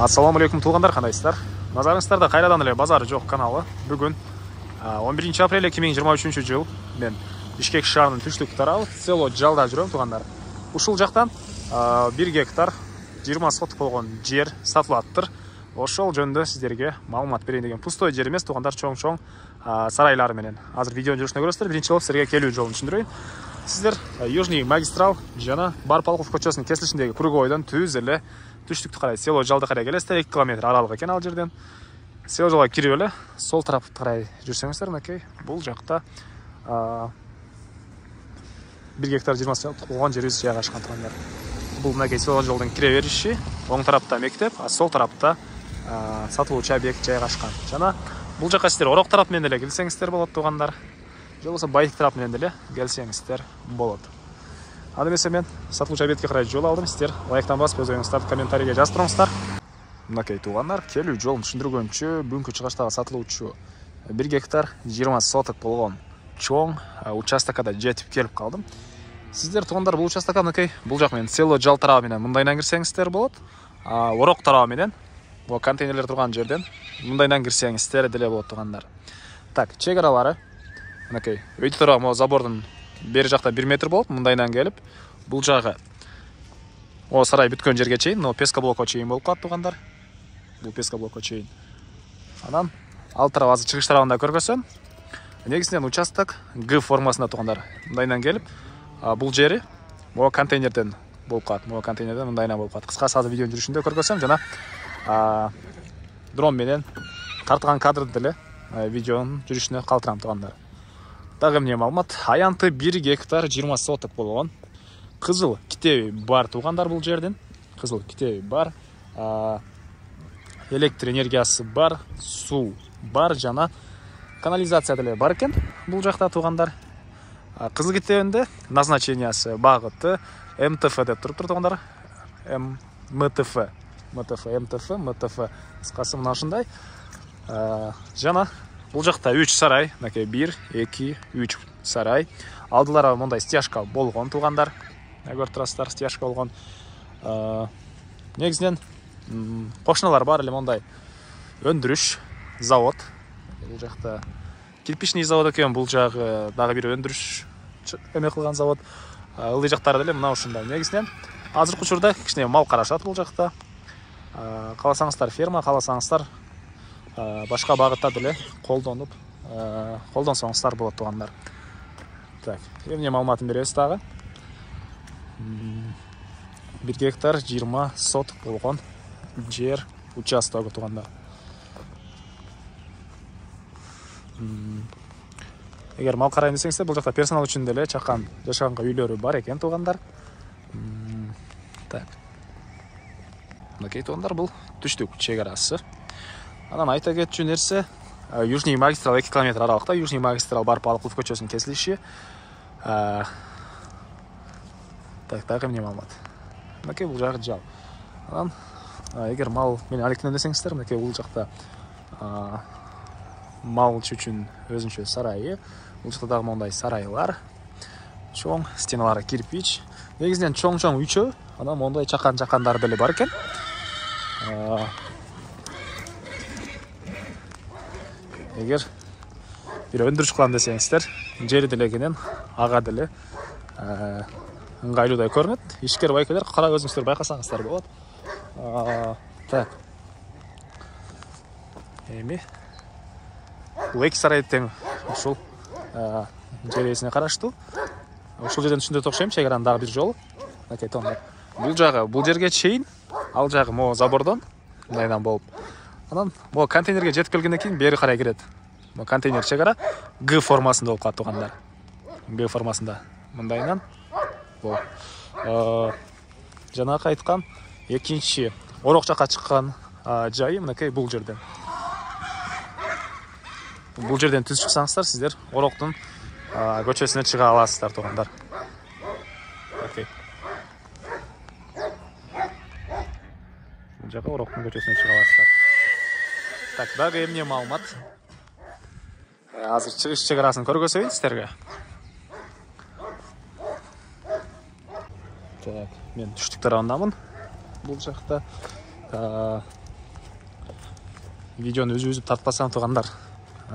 Ассаламу алейкум туғандар, қандайсыздар? Назарыңыздарда қайрадан эле базары жоқ каналы. Бүгін 11 апрель 2023 жыл мен Бишкек шаарынын түштүк тарабы село Жалда жүрөм туғандар. Ушул жактан 1 гектар 20 соток болгон жер сатылаттыр. Ошол жөнүндө сиздерге маалымат берейин деген. Пустой жер эмес туғандар, чоң сарайлары менен. Азыр видеонун жүрүшүнө көрөсүздөр. Биринчи болуп силерге келүү жолун түшүндүрөйүн. Сиздер Южный магистрал жана Барпалков көчөсүнүн кесилишиндеги круговойдон түз эле түштүктү карай село Жалды карай келесиздер. 2 километр аралык экен ал жерден. Село Жалга кирип эле сол тарапты карай жүрсөңүздөр, мынакей бул жакта 1 гектар 20 соток болгон жерибиз жайгашкан тугандар. Бул мынакей село Жалдын кире бериши, оң тарапта мектеп, а сол тарапта сатылуучу объект жайгашкан. Жана бул жака сиздер Орок тарап менен эле келсеңиздер болот тугандар. Же болбосо Байык тарап менен деле келсеңиздер болот. Аны эмесе мен сатылуучу объектке карай жол алдым. Сиздер лайктан басып өз оюңуздарды комментарийге жазып туруңуздар. Мынакей тугандар, келүү жолун түшүндүргөнчү бүгүнкү чыгыштагы сатылуучу 1 гектар 20 соток болгон чоң участокко да жетип келип калдым. Сиздер тугандар бул участокко мынакей бул жак менен село Жал тарабы менен мындайдан кирсеңиздер болот. Орок тарабы менен бул контейнерлер турган жерден мындайдан кирсеңиздер деле болот тугандар. Так, чек аралары мынакей өйдө тарабы могу забордун бери жакта 1 метр болуп, мындайдан келип, бул жагы о сарай бүткөн жерге чейин, но пескоблокко чейин болуп калат тугандар. Бул пескоблокко чейин. Анан ал тарап азыр чыгыш тарабында көргөзсөм, негизинен участок Г формасында тугандар. Мындайдан келип, бул жери могу контейнерден болуп калат. Могу контейнерден мындайдан болуп калат. Кыскасы азыр видеонун жүрүшүндө көргөзсөм, жана дрон менен тартылган кадрды деле видеонун жүрүшүнө калтырам тугандар. Дагы эмне маалымат? Аянты 1 гектар 20 соток болгон кызыл китеби бар тугандар бул жерден. Кызыл китеби бар. Электр энергиясы бар, суу бар жана канализация деле бар экен бул жакта тугандар. Кызыл китебинде назначениясы, багыты МТФ деп туруптур тугандар. МТФ, МТФ, кыскасы мына ушундай. Жана бул жакта 3 сарай, мынакей 1, 2, 3 сарай. Алдылары мондай стяжка болгон тугандар. Көрүп турасыздар, стяжка болгон. Негизинен кошуналар бар эле мондай өндүрүш завод. Бул жакта кирпичный завод экен, бул жагы дагы бир өндүрүш эме кылган завод. Ылдый жактары деле мына ушундай. Негизинен азыркы учурда кичине мал карашат бул жакта. Кааласаңыздар ферма, кааласаңыздар башка багытта деле колдонсоңуздар болот тугандар. Так, эмне маалыматын беребиз дагы? 1 гектар 20 соток болгон жер участогу тугандар. Эгер мал карайын десеңиздер, бул жакта персонал үчүн деле чакан жашаганга үйлөрү бар экен тугандар. Так. Мынакей тугандар, бул түштүк чек арасы. Анан айта кетчү нерсе, Южный магистрал 2 километр аралыкта, Южный магистрал Барпалков көчөсүнүн кесилиши. Так, дагы эмне маалымат? Мынакей бул жагы жал. Анан эгер мал менен алектенем десеңиздер, мынакей бул жакта малчы үчүн өзүнчө сарайы. Бул жакта дагы мондай сарайлар. Чоң стеналары кирпич. Негизинен чоң үйчө, анан мондай чакан-чакандар деле бар экен. Эгер бир өндүрүш кылам десеңиздер, жери деле кенен, ага деле ыңгайлуудай көрүнөт. Ишкер байкелер кара өзүңүздөр байкасаңыздар болот. Так. Эми бул эки сарай тең ушул жер ээсине караштуу. Ушул жерден түшүндүрөт окшойм, чек аранын дагы бир жолу. Мынакей тоңдор. Бул жагы, бул жерге чейин, ал жагы могу забордон мындайдан болуп. Анан могу контейнерге жетип келгенден кийин бери карай кирет. Могу контейнер чек ара Г формасында болуп калат тугандар. Г формасында мындайдан болуп. Жанагы айткан экинчи Орок жакка чыккан жайы мынакей бул жерден. Бул жерден түз чыксаңыздар, сиздер Ороктун көчөсүнө чыга аласыздар тугандар. Окей. Бул жака Ороктун көчөсүнө чыга аласыздар. Так, дагы эмне маалымат? Азыр чыгыш чек арасын көргөзөйүн сиздерге. Так, мен түштүк тарабындамын. Бул жакта видеоны үзүп тартпасаң тугандар.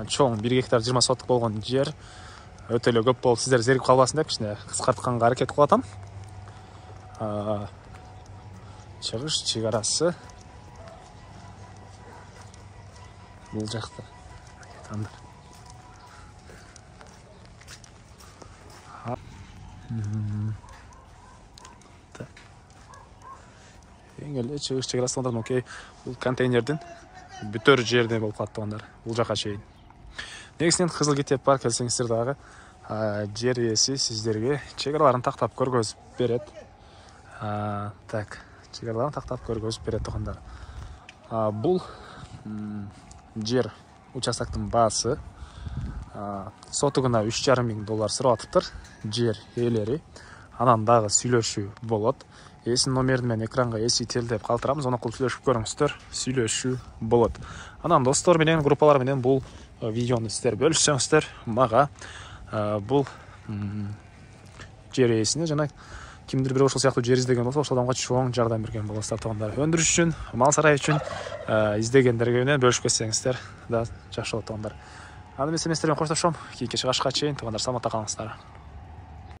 Чоң 1 гектар 20 соток болгон жер өтө эле көп болуп сиздер зеригип калбасын деп кичине кыскартканга аракет кылып атам. Чыгыш чыгарасы бул жакта. Эң эле чыгыш чыгарасы окей. Бул контейнердин бүтөр жерде болуп калат тугандар. Бул жака чейин. Негизинен кызыл китеп бар келсеңиздер дагы жер ээси сиздерге чегараларын тактап көргөзүп берет. Так, чегараларын тактап көргөзүп берет тугандар. Бул жер участоктун баасы сотугуна $3,500 сурап атыптыр жер ээлери. Анан дагы сүйлөшүү болот. Эсин номерин мен экранга эсителдеп калтырамыз, ону кылып сүйлөшүп көрүңүздөр, сүйлөшүү болот. Анан достор менен, группалар менен бул видеону сиздер бөлүшсөңүздөр, мага бул жер ээсине жана кимдир бир ошол сыяктуу жер издеген болсо, ошол адамга чоң жардам берген болосуздар тугандар. Өндүрүш үчүн, мал сарай үчүн издегендерге менен бөлүшүп кетсеңиздер да жакшы болот тугандар. Аны мен сиздер менен коштошом. Кийинки чыгышка чейин тугандар, саламатта калыңыздар.